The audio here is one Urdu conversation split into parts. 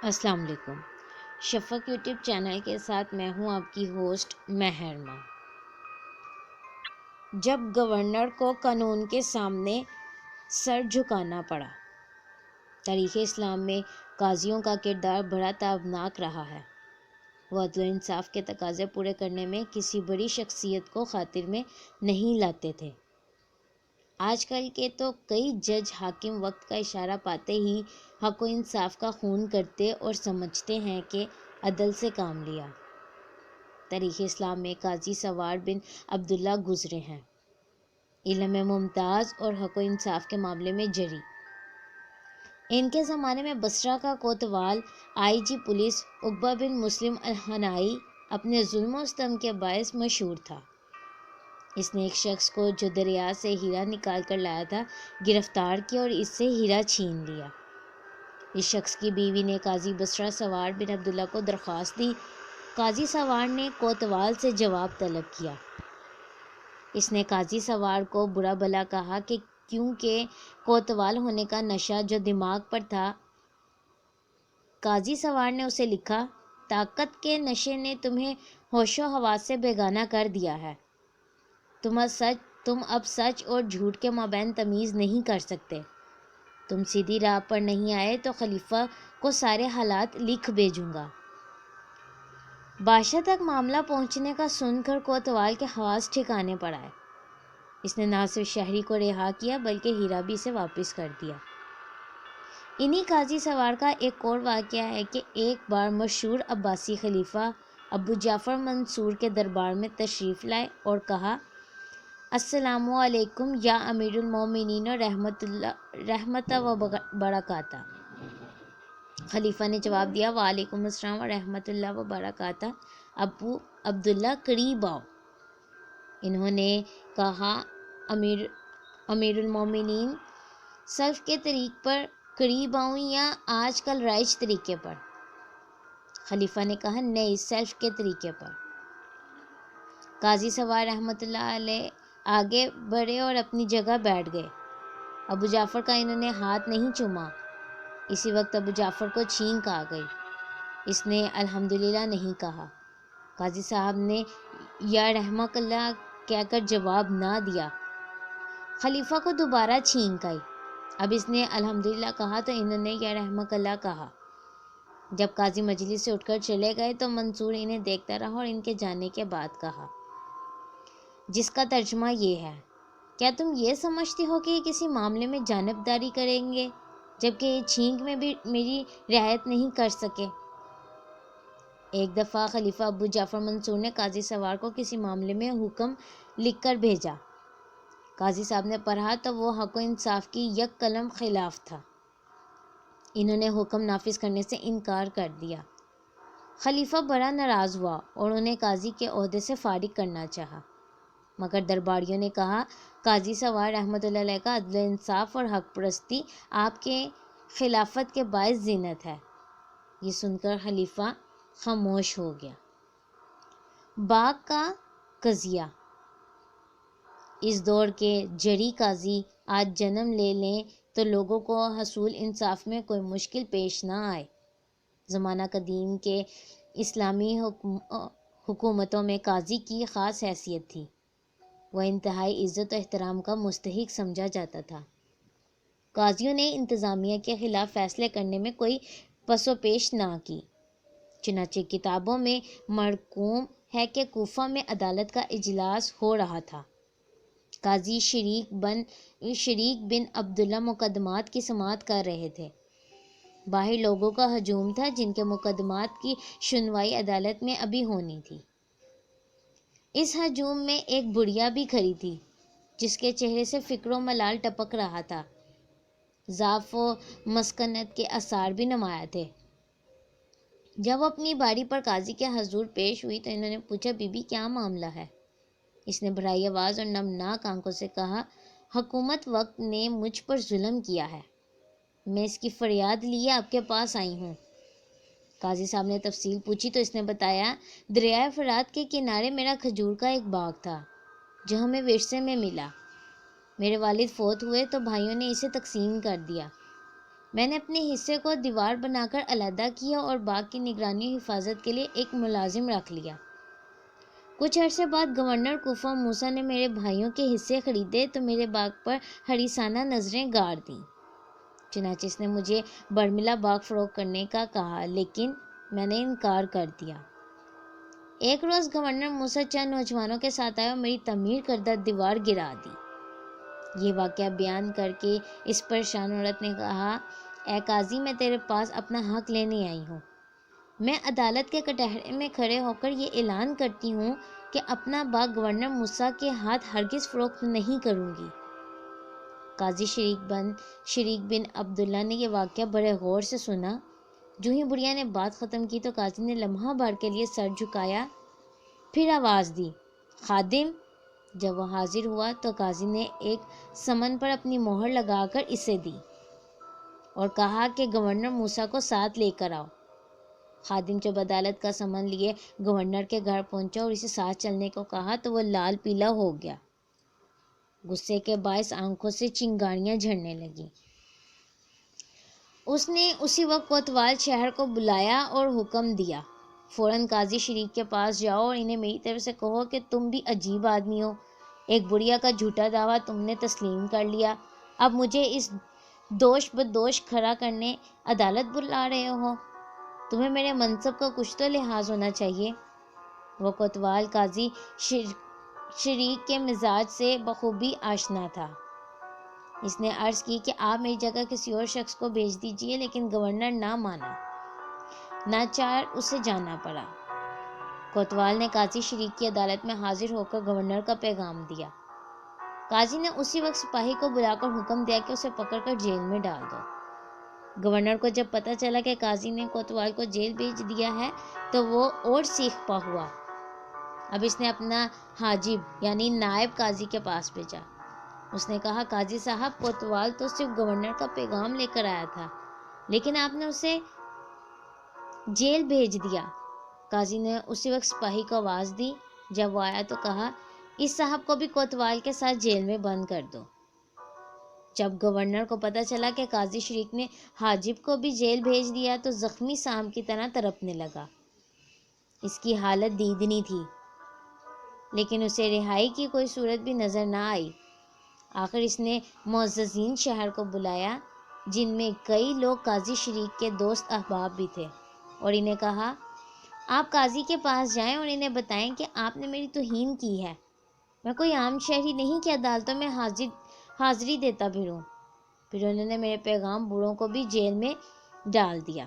السلام علیکم۔ شفق یوٹیوب چینل کے ساتھ میں ہوں آپ کی ہوسٹ مہرما۔ جب گورنر کو قانون کے سامنے سر جھکانا پڑا۔ تاریخ اسلام میں قاضیوں کا کردار بڑا تابناک رہا ہے۔ وہ عدل و انصاف کے تقاضے پورے کرنے میں کسی بڑی شخصیت کو خاطر میں نہیں لاتے تھے۔ آج کل کے تو کئی جج حاکم وقت کا اشارہ پاتے ہی حق و انصاف کا خون کرتے اور سمجھتے ہیں کہ عدل سے کام لیا۔ تاریخ اسلام میں قاضی سوار بن عبداللہ گزرے ہیں، علم میں ممتاز اور حق و انصاف کے معاملے میں جری۔ ان کے زمانے میں بصرہ کا کوتوال آئی جی پولیس عقبہ بن مسلم الحنائی اپنے ظلم و ستم کے باعث مشہور تھا۔ اس نے ایک شخص کو جو دریا سے ہیرا نکال کر لایا تھا گرفتار کیا اور اس سے ہیرا چھین لیا۔ اس شخص کی بیوی نے قاضی بصرہ سوار بن عبداللہ کو درخواست دی۔ قاضی سوار نے کوتوال سے جواب طلب کیا۔ اس نے قاضی سوار کو برا بھلا کہا کہ کیونکہ کوتوال ہونے کا نشہ جو دماغ پر تھا۔ قاضی سوار نے اسے لکھا، طاقت کے نشے نے تمہیں ہوش و حواس سے بیگانہ کر دیا ہے۔ تم اب سچ اور جھوٹ کے مابین تمیز نہیں کر سکتے۔ تم سیدھی راہ پر نہیں آئے تو خلیفہ کو سارے حالات لکھ بھیجوں گا۔ بادشاہ تک معاملہ پہنچنے کا سن کر کوتوال کے حواس ٹھکانے پر آئے۔ اس نے نہ صرف شہری کو رہا کیا بلکہ ہیرا بھی اسے واپس کر دیا۔ انہی قاضی سوار کا ایک اور واقعہ ہے کہ ایک بار مشہور عباسی خلیفہ ابو جعفر منصور کے دربار میں تشریف لائے اور کہا، السلام علیکم یا امیر المومنین رحمت و برکاتہ۔ خلیفہ نے جواب دیا، وعلیکم السلام ورحمۃ اللہ وبرکاتہ، ابو عبداللہ قریب آؤ۔ انہوں نے کہا، امیر المومنین، سلف کے طریق پر قریب آؤں یا آج کل رائج طریقے پر؟ خلیفہ نے کہا، نہیں، سلف کے طریقے پر۔ قاضی سوار رحمۃ اللہ علیہ آگے بڑھے اور اپنی جگہ بیٹھ گئے۔ ابو جعفر کا انہوں نے ہاتھ نہیں چوما۔ اسی وقت ابو جعفر کو چھینک آ گئی۔ اس نے الحمدللہ نہیں کہا۔ قاضی صاحب نے یا رحمک اللہ کہہ کر جواب نہ دیا۔ خلیفہ کو دوبارہ چھینک آئی۔ اب اس نے الحمدللہ کہا تو انہوں نے یا رحمک اللہ کہا۔ جب قاضی مجلس سے اٹھ کر چلے گئے تو منصور انہیں دیکھتا رہا اور ان کے جانے کے بعد کہا، جس کا ترجمہ یہ ہے، کیا تم یہ سمجھتے ہو کہ یہ کسی معاملے میں جانبداری کریں گے جبکہ یہ چھینک میں بھی میری رعایت نہیں کر سکے؟ ایک دفعہ خلیفہ ابو جعفر منصور نے قاضی سوار کو کسی معاملے میں حکم لکھ کر بھیجا۔ قاضی صاحب نے پڑھا تو وہ حق و انصاف کی یک قلم خلاف تھا۔ انہوں نے حکم نافذ کرنے سے انکار کر دیا۔ خلیفہ بڑا ناراض ہوا اور انہیں قاضی کے عہدے سے فارغ کرنا چاہا، مگر درباریوں نے کہا، قاضی سوار رحمۃ اللہ علیہ کا عدل و انصاف اور حق پرستی آپ کے خلافت کے باعث زینت ہے۔ یہ سن کر خلیفہ خاموش ہو گیا۔ باغ کا قضیہ۔ اس دور کے جری قاضی آج جنم لے لیں تو لوگوں کو حصول انصاف میں کوئی مشکل پیش نہ آئے۔ زمانہ قدیم کے اسلامی حکومتوں میں قاضی کی خاص حیثیت تھی۔ وہ انتہائی عزت و احترام کا مستحق سمجھا جاتا تھا۔ قاضیوں نے انتظامیہ کے خلاف فیصلے کرنے میں کوئی پس و پیش نہ کی۔ چنانچہ کتابوں میں مرقوم ہے کہ کوفہ میں عدالت کا اجلاس ہو رہا تھا۔ قاضی شریک بن عبداللہ مقدمات کی سماعت کر رہے تھے۔ باہر لوگوں کا ہجوم تھا جن کے مقدمات کی سنوائی عدالت میں ابھی ہونی تھی۔ اس ہجوم میں ایک بڑھیا بھی کھڑی تھی جس کے چہرے سے فکر و ملال ٹپک رہا تھا۔ ضعف و مسکنت کے آثار بھی نمایاں تھے۔ جب وہ اپنی باری پر قاضی کے حضور پیش ہوئی تو انہوں نے پوچھا، بی بی کیا معاملہ ہے؟ اس نے بھرائی آواز اور نمناک آنکھوں سے کہا، حکومت وقت نے مجھ پر ظلم کیا ہے، میں اس کی فریاد لیے آپ کے پاس آئی ہوں۔ قاضی صاحب نے تفصیل پوچھی تو اس نے بتایا، دریائے فرات کے کنارے میرا کھجور کا ایک باغ تھا جو ہمیں ورثے میں ملا۔ میرے والد فوت ہوئے تو بھائیوں نے اسے تقسیم کر دیا۔ میں نے اپنے حصے کو دیوار بنا کر علیحدہ کیا اور باغ کی نگرانی و حفاظت کے لیے ایک ملازم رکھ لیا۔ کچھ عرصے بعد گورنر کوفہ موسیٰ نے میرے بھائیوں کے حصے خریدے تو میرے باغ پر حریصانہ نظریں گاڑ دیں۔ چنانچہ اس نے مجھے برملا باغ فروخت کرنے کا کہا، لیکن میں نے انکار کر دیا۔ ایک روز گورنر موسیٰ چند نوجوانوں کے ساتھ آئے اور میری تعمیر کردہ دیوار گرا دی۔ یہ واقعہ بیان کر کے اس پریشان عورت نے کہا، اے قاضی، میں تیرے پاس اپنا حق لینے آئی ہوں۔ میں عدالت کے کٹہرے میں کھڑے ہو کر یہ اعلان کرتی ہوں کہ اپنا باغ گورنر موسیٰ کے ہاتھ ہرگز فروخت نہیں کروں گی۔ قاضی شریک بن عبداللہ نے یہ واقعہ بڑے غور سے سنا۔ جو ہی بڑھیا نے بات ختم کی تو قاضی نے لمحہ بھر کے لیے سر جھکایا، پھر آواز دی، خادم! جب وہ حاضر ہوا تو قاضی نے ایک سمن پر اپنی مہر لگا کر اسے دی اور کہا کہ گورنر موسیٰ کو ساتھ لے کر آؤ۔ خادم جب عدالت کا سمن لیے گورنر کے گھر پہنچا اور اسے ساتھ چلنے کو کہا تو وہ لال پیلا ہو گیا۔ غصے کے باعث آنکھوں سے چنگاریاں جھڑنے لگیں۔ اس نے اسی وقت کوتوال شہر کو بلایا اور حکم دیا، فوراً قاضی شریک کے پاس جاؤ اور انہیں میری طرف سے کہو کہ تم بھی عجیب آدمی ہو۔ ایک بڑھیا کا جھوٹا دعویٰ تم نے تسلیم کر لیا، اب مجھے اس دوش بدوش کھڑا کرنے عدالت بلا رہے ہو۔ تمہیں میرے منصب کا کچھ تو لحاظ ہونا چاہیے۔ وہ کوتوال قاضی شریک کے مزاج سے بخوبی آشنا تھا۔ اس نے عرض کی کہ آپ میری جگہ کسی اور شخص کو بھیج دیجیے، لیکن گورنر نہ مانا۔ ناچار اسے جانا پڑا۔ کوتوال نے قاضی شریک کی عدالت میں حاضر ہو کر گورنر کا پیغام دیا۔ قاضی نے اسی وقت سپاہی کو بلا کر حکم دیا کہ اسے پکڑ کر جیل میں ڈال دو۔ گورنر کو جب پتہ چلا کہ قاضی نے کوتوال کو جیل بھیج دیا ہے تو وہ اور سیخ پا ہوا۔ اب اس نے اپنا حاجب یعنی نائب قاضی کے پاس بھیجا۔ اس نے کہا، قاضی صاحب، کوتوال تو صرف گورنر کا پیغام لے کر آیا تھا، لیکن آپ نے اسے جیل بھیج دیا۔ قاضی نے اسی وقت سپاہی کو آواز دی۔ جب وہ آیا تو کہا، اس صاحب کو بھی کوتوال کے ساتھ جیل میں بند کر دو۔ جب گورنر کو پتہ چلا کہ قاضی شریک نے حاجب کو بھی جیل بھیج دیا تو زخمی سانپ کی طرح تڑپنے لگا۔ اس کی حالت دیدنی تھی، لیکن اسے رہائی کی کوئی صورت بھی نظر نہ آئی۔ آخر اس نے معززین شہر کو بلایا، جن میں کئی لوگ قاضی شریک کے دوست احباب بھی تھے، اور انہیں کہا، آپ قاضی کے پاس جائیں اور انہیں بتائیں کہ آپ نے میری توہین کی ہے۔ میں کوئی عام شہری نہیں کہ عدالتوں میں حاضری دیتا پھروں۔ پھر انہوں نے میرے پیغام بروں کو بھی جیل میں ڈال دیا،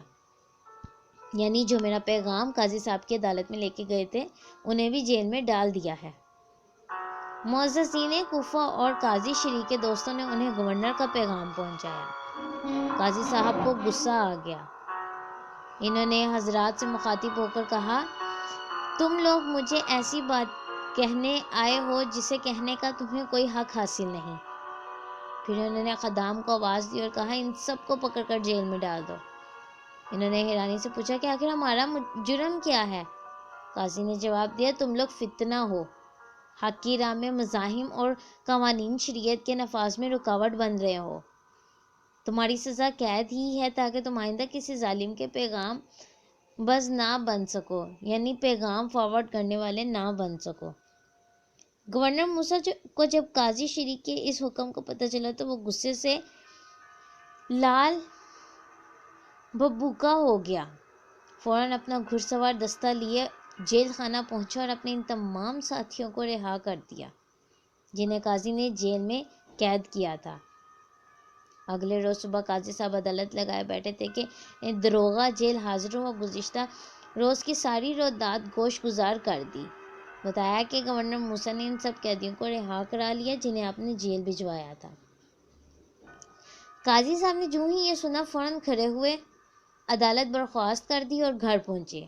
یعنی جو میرا پیغام قاضی صاحب کی عدالت میں لے کے گئے تھے انہیں بھی جیل میں ڈال دیا ہے۔ معززین کوفہ اور قاضی شریک کے دوستوں نے انہیں گورنر کا پیغام پہنچایا۔ قاضی صاحب کو غصہ آ گیا۔ انہوں نے حضرات سے مخاطب ہو کر کہا، تم لوگ مجھے ایسی بات کہنے آئے ہو جسے کہنے کا تمہیں کوئی حق حاصل نہیں۔ پھر انہوں نے خدام کو آواز دی اور کہا، ان سب کو پکڑ کر جیل میں ڈال دو۔ انہوں نے حیرانی سے پوچھا کہ آخر ہمارا جرم کیا ہے؟ قاضی نے جواب دیا، تم لوگ فتنہ ہو، حق کی راہ میں مزاحم اور قوانین شریعت کے نفاذ میں رکاوٹ بن رہے ہو۔ تمہاری سزا قید ہی ہے تاکہ تم آئندہ کسی ظالم کے پیغام بز نہ بن سکو، یعنی پیغام فارورڈ کرنے والے نہ بن سکو۔ گورنر موسیٰ کو جب قاضی شریک کے اس حکم کو پتہ چلا تو وہ غصے سے لال بھبوکا ہو گیا۔ فوراً اپنا گھڑ سوار دستہ لیے جیل خانہ پہنچا اور اپنے ان تمام ساتھیوں کو رہا کر دیا جنہیں قاضی نے جیل میں قید کیا تھا۔ اگلے روز صبح قاضی صاحب عدالت لگائے بیٹھے تھے کہ داروغہ جیل حاضر ہوا، گزشتہ روز کی ساری رودات گوش گزار کر دی۔ بتایا کہ گورنر موسیٰ نے ان سب قیدیوں کو رہا کرا لیا جنہیں آپ نے جیل بھجوایا تھا۔ قاضی صاحب نے جو ہی یہ سنا فوراً کھڑے ہوئے، عدالت برخاست کر دی اور گھر پہنچے۔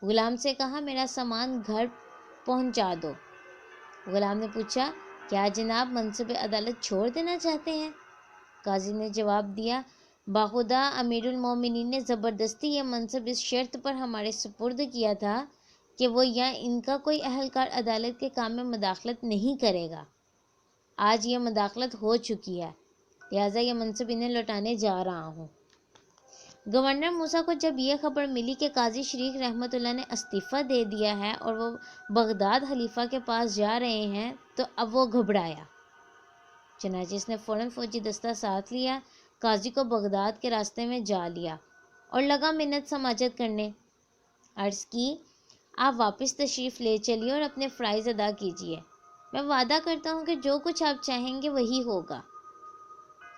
غلام سے کہا، میرا سامان گھر پہنچا دو۔ غلام نے پوچھا، کیا جناب منصب عدالت چھوڑ دینا چاہتے ہیں؟ قاضی نے جواب دیا، باخدا امیر المومنین نے زبردستی یہ منصب اس شرط پر ہمارے سپرد کیا تھا کہ وہ یا ان کا کوئی اہلکار عدالت کے کام میں مداخلت نہیں کرے گا۔ آج یہ مداخلت ہو چکی ہے، لہٰذا یہ منصب انہیں لوٹانے جا رہا ہوں۔ گورنر موسیٰ کو جب یہ خبر ملی کہ قاضی شریک رحمۃ اللہ نے استعفیٰ دے دیا ہے اور وہ بغداد خلیفہ کے پاس جا رہے ہیں تو اب وہ گھبرایا۔ چنانچہ اس نے فوراً فوجی دستہ ساتھ لیا، قاضی کو بغداد کے راستے میں جا لیا اور لگا منت سماجت کرنے۔ عرض کی، آپ واپس تشریف لے چلیے اور اپنے فرائض ادا کیجیے، میں وعدہ کرتا ہوں کہ جو کچھ آپ چاہیں گے وہی ہوگا۔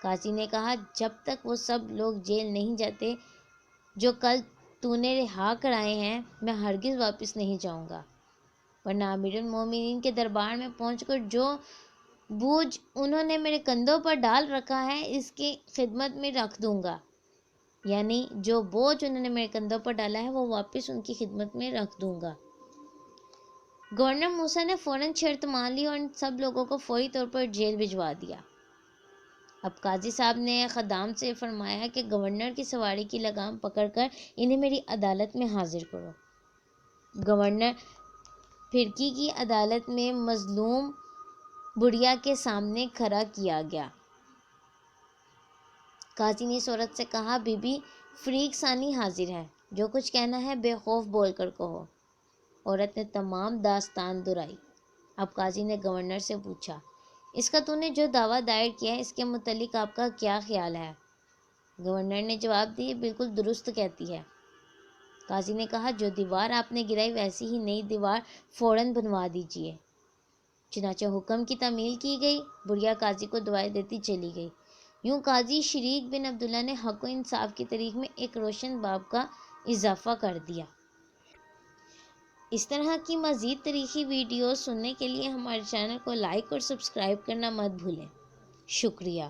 قاضی نے کہا، جب تک وہ سب لوگ جیل نہیں جاتے جو کل تو نے رہا کرائے ہیں، میں ہرگز واپس نہیں جاؤں گا، ورنہ امیر المومنین کے دربار میں پہنچ کر جو بوجھ انہوں نے میرے کندھوں پر ڈال رکھا ہے اس کی خدمت میں رکھ دوں گا، یعنی جو بوجھ انہوں نے میرے کندھوں پر ڈالا ہے وہ واپس ان کی خدمت میں رکھ دوں گا۔ گورنر موسیٰ نے فوراً شرط مان لی اور ان سب لوگوں کو فوری طور پر جیل بھجوا دیا۔ اب قاضی صاحب نے خدام سے فرمایا کہ گورنر کی سواری کی لگام پکڑ کر انہیں میری عدالت میں حاضر کرو۔ گورنر پھرکی کی عدالت میں مظلوم بڑھیا کے سامنے کھڑا کیا گیا۔ قاضی نے اس عورت سے کہا، بی بی فریق ثانی حاضر ہے، جو کچھ کہنا ہے بے خوف بول کر کہو۔ عورت نے تمام داستان دہرائی۔ اب قاضی نے گورنر سے پوچھا، اس کا تو نے جو دعویٰ دائر کیا ہے اس کے متعلق آپ کا کیا خیال ہے؟ گورنر نے جواب دیا، بالکل درست کہتی ہے۔ قاضی نے کہا، جو دیوار آپ نے گرائی ویسی ہی نئی دیوار فوراً بنوا دیجیے۔ چنانچہ حکم کی تعمیل کی گئی۔ بڑھیا قاضی کو دعائیں دیتی چلی گئی۔ یوں قاضی شریک بن عبداللہ نے حق و انصاف کی تاریخ میں ایک روشن باب کا اضافہ کر دیا۔ اس طرح کی مزید تاریخی ویڈیوز سننے کے لیے ہمارے چینل کو لائک اور سبسکرائب کرنا مت بھولیں۔ شکریہ۔